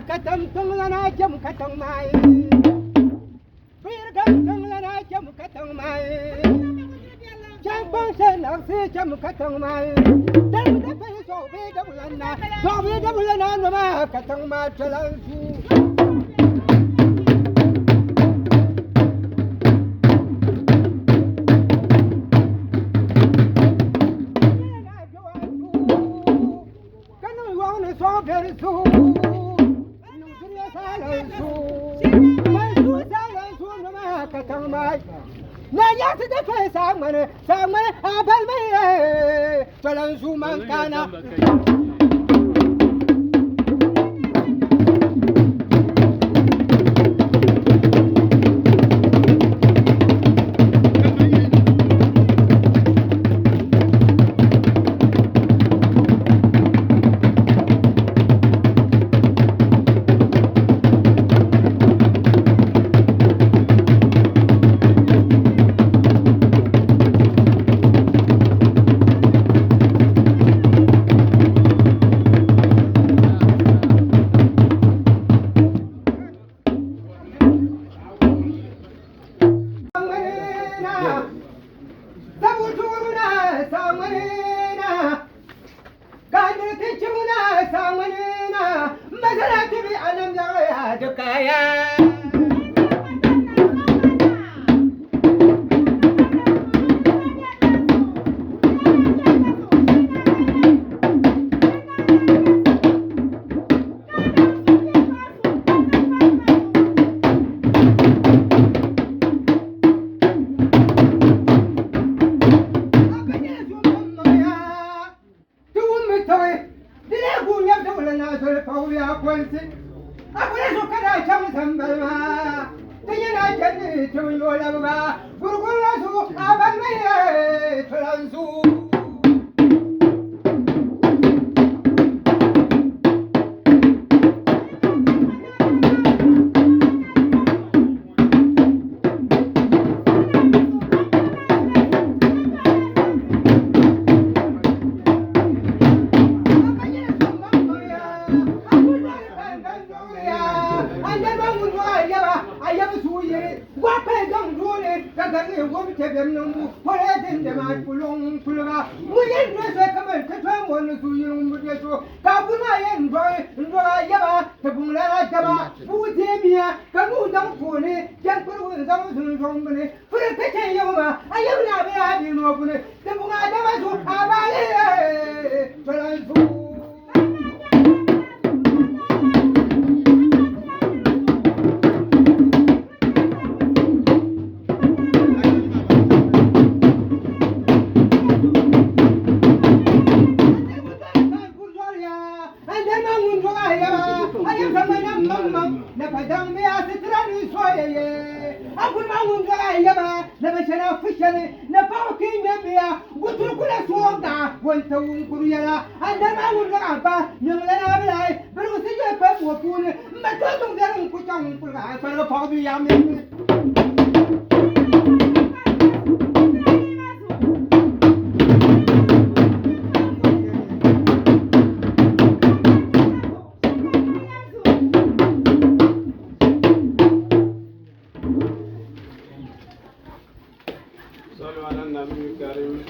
Katam tung lana jam katang mai, birgam tung lana jam katang mai, champang sen aksi jam katang mai, dan dapat sobe dabulana nama katang mai jalan su. Kanu wang ni sobe su. Nanya tidak kaya sang mana abal mai jalan sumang kana. صلوا على النبي الكريم.